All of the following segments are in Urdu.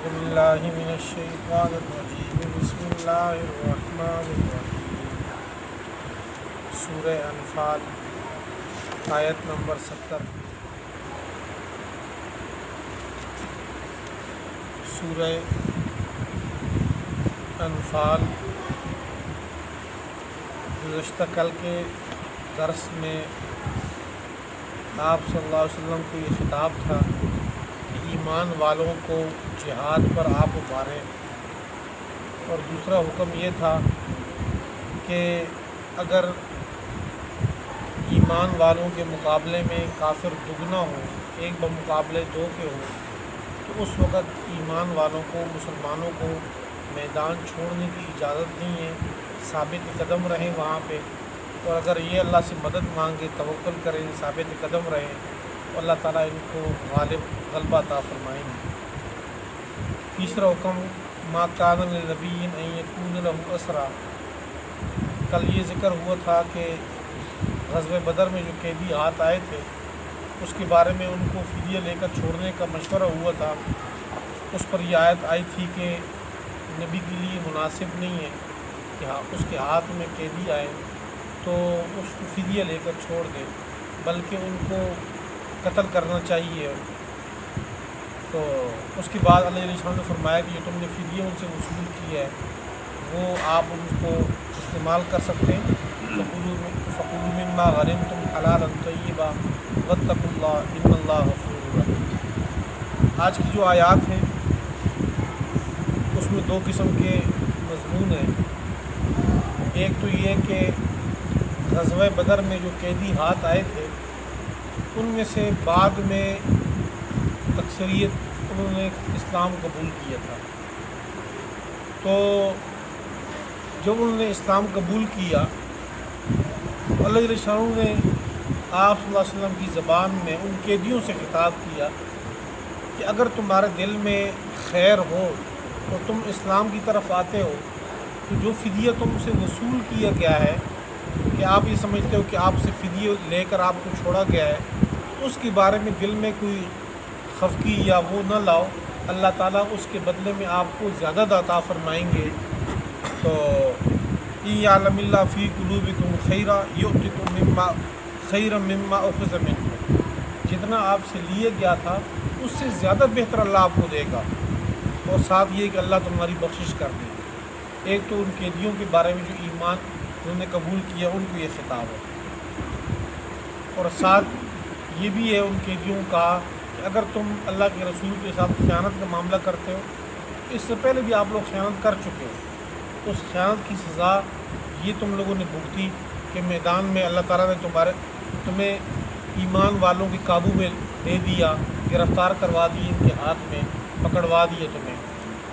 باللہ من الشیطان الرجیم بسم اللہ الرحمن الرحیم سورہ انفال آیت نمبر 70۔ سورہ انفال گزشتہ کل کے درس میں آپ صلی اللہ علیہ وسلم کو یہ خطاب تھا کہ ایمان والوں کو جہاد پر آپ ابھاریں، اور دوسرا حکم یہ تھا کہ اگر ایمان والوں کے مقابلے میں کافر دگنا ہو، ایک بمقابلے دو کے ہوں، تو اس وقت ایمان والوں کو، مسلمانوں کو میدان چھوڑنے کی اجازت نہیں ہے، ثابت قدم رہیں وہاں پہ، اور اگر یہ اللہ سے مدد مانگے، توکل کریں، ثابت قدم رہیں، تو اللہ تعالیٰ ان کو غلبہ عطا فرمائیں گے۔ تیسرا حکم ما کان لنبی ان یکون لہ اسریٰ، کل یہ ذکر ہوا تھا کہ غزوہ بدر میں جو قیدی ہاتھ آئے تھے اس کے بارے میں ان کو فدیہ لے کر چھوڑنے کا مشورہ ہوا تھا۔ اس پر یہ آیت آئی تھی کہ نبی کے لیے مناسب نہیں ہے کہ اس کے ہاتھ میں قیدی آئے تو اس کو فدیہ لے کر چھوڑ دے، بلکہ ان کو قتل کرنا چاہیے۔ تو اس کے بعد اللہ علیہ وسلم نے فرمایا کہ جو تم نے فدیہ ان سے وصول کیا ہے وہ آپ ان کو استعمال کر سکتے ہیں۔ فَكُلُوا مِمَّا غَنِمْتُمْ حَلَالًا طَيِّبًا وَاتَّقُوا اللَّهَ إِنَّ اللَّهَ غَفُورٌ رَحِيمٌ۔ آج کی جو آیات ہیں اس میں دو قسم کے مضمون ہیں۔ ایک تو یہ کہ غزوہ بدر میں جو قیدی ہاتھ آئے تھے ان میں سے بعد میں اکثریت انہوں نے اسلام قبول کیا تھا، تو جب انہوں نے اسلام قبول کیا اللہ علیہ وسلم نے آپ صلی اللہ علیہ وسلم کی زبان میں ان قیدیوں سے خطاب کیا کہ اگر تمہارے دل میں خیر ہو تو تم اسلام کی طرف آتے ہو، تو جو فدیہ تم سے وصول کیا گیا ہے کہ آپ یہ سمجھتے ہو کہ آپ سے فدیہ لے کر آپ کو چھوڑا گیا ہے، اس کے بارے میں دل میں کوئی خفگی یا وہ نہ لاؤ، اللہ تعالیٰ اس کے بدلے میں آپ کو زیادہ عطا فرمائیں گے۔ تو یعلم اللہ فی قلوبکم خیرا یؤتکم مما خیرا مما اخذ منکم، جتنا آپ سے لیا گیا تھا اس سے زیادہ بہتر اللہ آپ کو دے گا، اور ساتھ یہ کہ اللہ تمہاری بخشش کر دے گا۔ ایک تو ان قیدیوں کے بارے میں جو ایمان انہوں نے قبول کیا ان کو یہ خطاب ہے، اور ساتھ یہ بھی ہے ان قیدیوں کا کہ اگر تم اللہ کے رسول کے ساتھ خیانت کا معاملہ کرتے ہو، اس سے پہلے بھی آپ لوگ خیانت کر چکے ہو، تو اس خیانت کی سزا یہ تم لوگوں نے بھگتی کہ میدان میں اللہ تعالیٰ نے تمہیں ایمان والوں کے قابو میں دے دیا، گرفتار کروا دی، ان کے ہاتھ میں پکڑوا دیا تمہیں،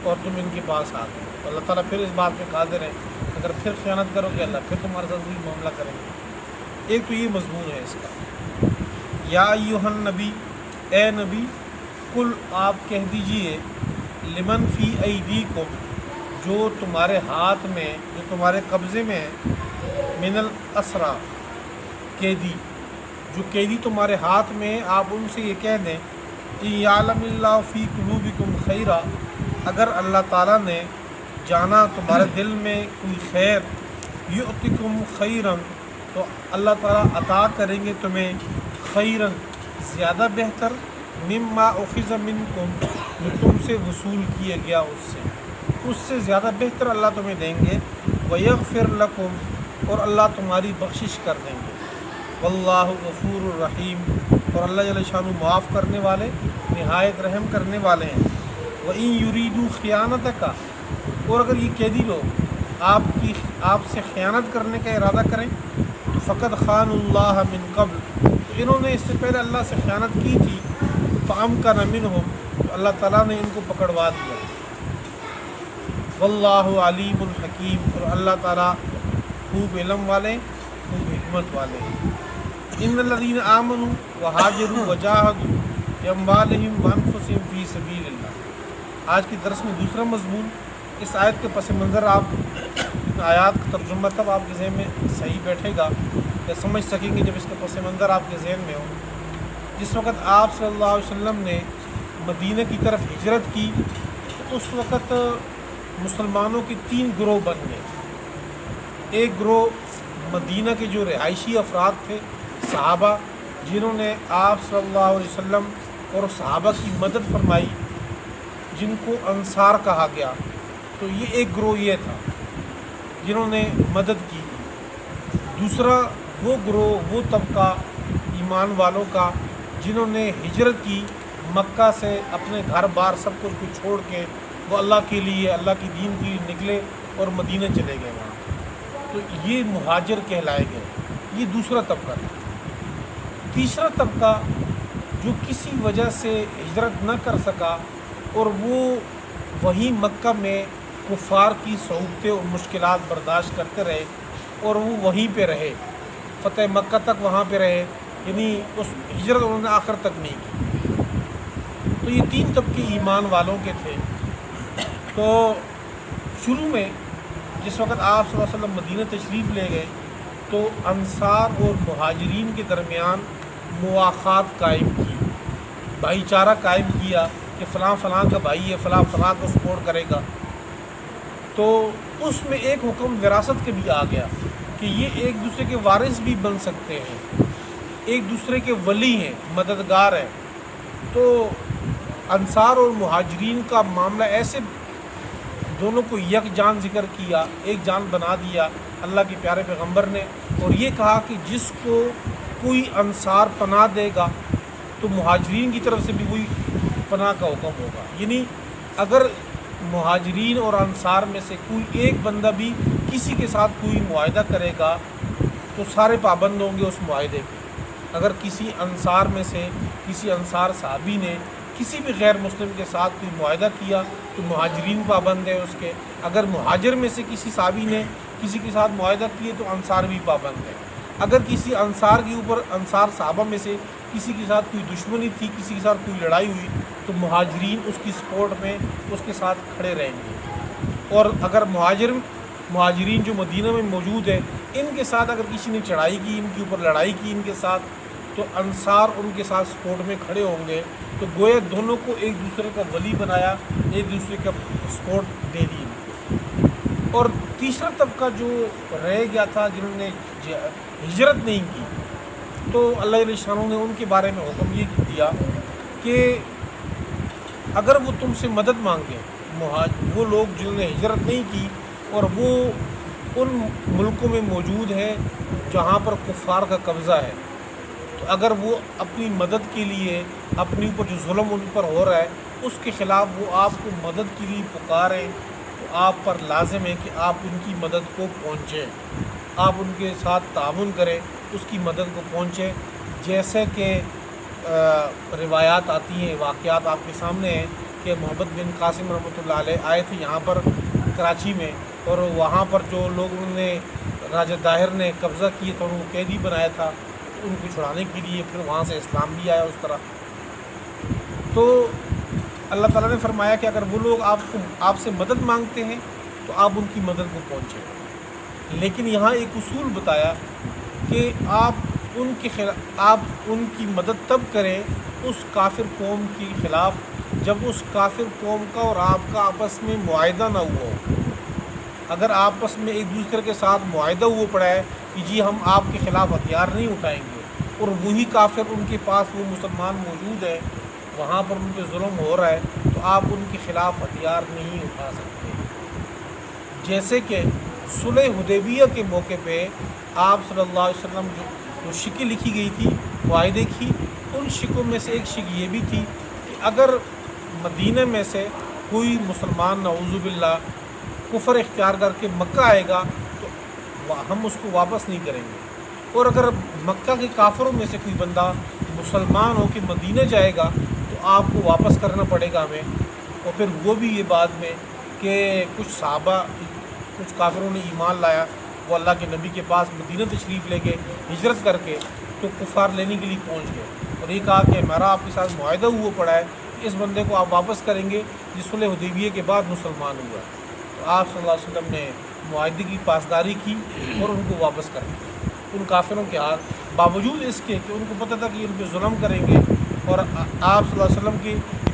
اور تم ان کے پاس آ گئے، تو اللہ تعالیٰ پھر اس بات پہ قادر ہے اگر پھر خیانت کرو گے اللہ پھر تمہارے ساتھ وہی معاملہ کریں گے۔ ایک تو یہ مضمون ہے اس کا، یا ایھا النبی، اے نبی، کل آپ کہہ دیجئے، لمن فی ایدیکم، جو تمہارے ہاتھ میں، جو تمہارے قبضے میں ہے، من الاسریٰ، قیدی، جو قیدی تمہارے ہاتھ میں، آپ ان سے یہ کہہ دیں کہ یعلم اللہ فی قلوبکم خیرا، اگر اللہ تعالیٰ نے جانا تمہارے دل میں کوئی خیر، یؤتکم خیرا، تو اللہ تعالیٰ عطا کریں گے تمہیں خیرا، زیادہ بہتر، مما اخذ منکم، جو تم سے وصول کیا گیا اس سے زیادہ بہتر اللہ تمہیں دیں گے، ویغفر لکم، اور اللہ تمہاری بخشش کر دیں گے، واللہ غفور الرحیم، اور اللہ جل شانہ معاف کرنے والے، نہایت رحم کرنے والے ہیں۔ وَإِن يُرِيدُوا خِيَانَتَكَ، اور اگر یہ قیدی لوگ آپ سے خیانت کرنے کا ارادہ کریں تو فقد خانوا اللہ من قبل، تو انہوں نے اس سے پہلے اللہ سے خیانت کی تھی، فَأَمْكَنَ مِنْهُمْ، تو اللہ تعالیٰ نے ان کو پکڑوا دیا۔ واللہ علیم الحکیم، اور اللہ تعالیٰ خوب علم والے، خوب حکمت والے ہیں۔ ان الذین آمنوا وہاجروا وجاہدوا باموالہم وانفسہم فی سبیل اللہ۔ آج کے درس میں دوسرا مضمون، اس آیت کے پس منظر، آپ آیات کا ترجمہ تب آپ کے ذہن میں صحیح بیٹھے گا یا سمجھ سکیں گے جب اس کا پس منظر آپ کے ذہن میں ہو۔ جس وقت آپ صلی اللہ علیہ وسلم نے مدینہ کی طرف ہجرت کی، اس وقت مسلمانوں کے 3 گروہ بن گئے۔ ایک گروہ مدینہ کے جو رہائشی افراد تھے، صحابہ، جنہوں نے آپ صلی اللہ علیہ وسلم اور صحابہ کی مدد فرمائی، جن کو انصار کہا گیا، تو یہ ایک گروہ یہ تھا جنہوں نے مدد کی۔ دوسرا وہ گروہ، وہ طبقہ ایمان والوں کا جنہوں نے ہجرت کی، مکہ سے اپنے گھر بار سب کچھ کو چھوڑ کے وہ اللہ کے لیے، اللہ کی دین کے لیے نکلے اور مدینہ چلے گئے وہاں، تو یہ مہاجر کہلائے گئے۔ یہ دوسرا طبقہ تھا۔ تیسرا طبقہ جو کسی وجہ سے ہجرت نہ کر سکا اور وہ وہیں مکہ میں کفار کی صعوبتیں اور مشکلات برداشت کرتے رہے اور وہ وہیں پہ رہے، فتح مکہ تک وہاں پہ رہے، یعنی اس ہجرت انہوں نے آخر تک نہیں کی۔ تو یہ 3 طبقے ایمان والوں کے تھے۔ تو شروع میں جس وقت آپ صلی اللہ علیہ وسلم مدینہ تشریف لے گئے تو انصار اور مہاجرین کے درمیان مواخات قائم کی، بھائی چارہ قائم کیا کہ فلاں فلاں کا بھائی ہے، فلاں فلاں کو سپورٹ کرے گا۔ تو اس میں ایک حکم وراثت کے بھی آ گیا کہ یہ ایک دوسرے کے وارث بھی بن سکتے ہیں، ایک دوسرے کے ولی ہیں، مددگار ہیں۔ تو انصار اور مہاجرین کا معاملہ ایسے دونوں کو یک جان ذکر کیا، ایک جان بنا دیا اللہ کے پیارے پیغمبر نے، اور یہ کہا کہ جس کو کوئی انصار پناہ دے گا تو مہاجرین کی طرف سے بھی وہی پناہ کا حکم ہوگا۔ یعنی اگر مہاجرین اور انصار میں سے کوئی ایک بندہ بھی کسی کے ساتھ کوئی معاہدہ کرے گا تو سارے پابند ہوں گے اس معاہدے کے۔ اگر کسی انصار میں سے کسی انصار صحابی نے کسی بھی غیر مسلم کے ساتھ کوئی معاہدہ کیا تو مہاجرین پابند ہیں اس کے۔ اگر مہاجر میں سے کسی صحابی نے کسی کے ساتھ معاہدہ کیے تو انصار بھی پابند ہیں۔ اگر کسی انصار کے اوپر، انصار صحابہ میں سے کسی کے ساتھ کوئی دشمنی تھی، کسی کے ساتھ کوئی لڑائی ہوئی تو مہاجرین اس کی سپورٹ میں اس کے ساتھ کھڑے رہیں گے۔ اور اگر مہاجرین جو مدینہ میں موجود ہیں، ان کے ساتھ اگر کسی نے چڑھائی کی، ان کے اوپر لڑائی کی ان کے ساتھ، تو انصار ان کے ساتھ سپورٹ میں کھڑے ہوں گے۔ تو گویا دونوں کو ایک دوسرے کا ولی بنایا، ایک دوسرے کا سپورٹ دے دی۔ اور تیسرا طبقہ جو رہ گیا تھا جنہوں نے ہجرت نہیں کی، تو اللہ علیہ شانہ نے ان کے بارے میں حکم یہ دیا کہ اگر وہ تم سے مدد مانگیں، وہ لوگ جنہوں نے ہجرت نہیں کی اور وہ ان ملکوں میں موجود ہیں جہاں پر کفار کا قبضہ ہے، تو اگر وہ اپنی مدد کے لیے، اپنے اوپر جو ظلم ان پر ہو رہا ہے اس کے خلاف وہ آپ کو مدد کے لیے پکاریں، تو آپ پر لازم ہے کہ آپ ان کی مدد کو پہنچیں، آپ ان کے ساتھ تعاون کریں، اس کی مدد کو پہنچیں۔ جیسے کہ روایات آتی ہیں، واقعات آپ کے سامنے ہیں کہ محمد بن قاسم رحمۃ اللہ علیہ آئے تھے یہاں پر کراچی میں، اور وہاں پر جو لوگ انہوں نے راجہ طاہر نے قبضہ کیے تھا، ان کو قیدی بنایا تھا، ان کو چھڑانے کے لیے پھر وہاں سے اسلام بھی آیا اس طرح۔ تو اللہ تعالیٰ نے فرمایا کہ اگر وہ لوگ آپ سے مدد مانگتے ہیں تو آپ ان کی مدد کو پہنچیں، لیکن یہاں ایک اصول بتایا کہ آپ ان کی مدد تب کریں اس کافر قوم کے خلاف جب اس کافر قوم کا اور آپ کا آپس میں معاہدہ نہ ہوا ہو۔ اگر آپس میں ایک دوسرے کے ساتھ معاہدہ ہوا پڑا ہے کہ جی ہم آپ کے خلاف ہتھیار نہیں اٹھائیں گے، اور وہی کافر ان کے پاس وہ مسلمان موجود ہے، وہاں پر ان پہ ظلم ہو رہا ہے، تو آپ ان کے خلاف ہتھیار نہیں اٹھا سکتے۔ جیسے کہ صلح حدیبیہ کے موقع پہ آپ صلی اللہ علیہ وسلم جو شکیں لکھی گئی تھی معاہدے کی، ان شکوں میں سے ایک شک یہ بھی تھی کہ اگر مدینہ میں سے کوئی مسلمان نعوذ باللہ کفر اختیار کر کے مکہ آئے گا تو ہم اس کو واپس نہیں کریں گے، اور اگر مکہ کے کافروں میں سے کوئی بندہ مسلمان ہو کے مدینہ جائے گا تو آپ کو واپس کرنا پڑے گا ہمیں۔ اور پھر وہ بھی یہ بعد میں کہ کچھ صحابہ، کچھ کافروں نے ایمان لایا، وہ اللہ کے نبی کے پاس مدینہ تشریف لے کے ہجرت کر کے تو کفار لینے کے لیے پہنچ گئے، اور یہ کہا کہ ہمارا آپ کے ساتھ معاہدہ ہوا پڑا ہے کہ اس بندے کو آپ واپس کریں گے جس صلح حدیبیہ کے بعد مسلمان ہوا۔ تو آپ صلی اللہ علیہ وسلم نے معاہدے کی پاسداری کی اور ان کو واپس کر دیا ان کافروں کے ہاتھ، باوجود اس کے کہ ان کو پتہ تھا کہ ان پہ ظلم کریں گے، اور آپ صلی اللہ علیہ وسلم کی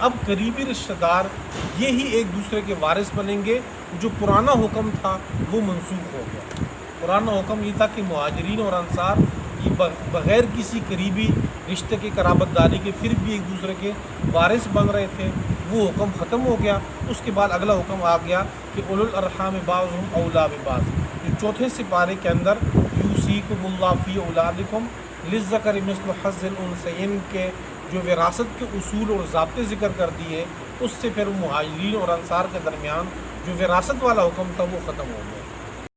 اب قریبی رشتہ دار یہی ایک دوسرے کے وارث بنیں گے. جو پرانا حکم تھا وہ منسوخ ہو گیا. پرانا حکم یہ تھا کہ مہاجرین اور انصار یہ بغیر کسی قریبی رشتے کے قرابت داری کے پھر بھی ایک دوسرے کے وارث بن رہے تھے. وہ حکم ختم ہو گیا. اس کے بعد اگلا حکم آ گیا کہ اولو الارحام بعضهم اولی ببعض. جو چوتھے سپارے کے اندر یوصیکم اللہ فی اولادکم للذکر مثل حظ الانثیین کے جو وراثت کے اصول اور ضابطے ذکر کر دیے، اس سے پھر مہاجرین اور انصار کے درمیان جو وراثت والا حکم تھا وہ ختم ہو گیا.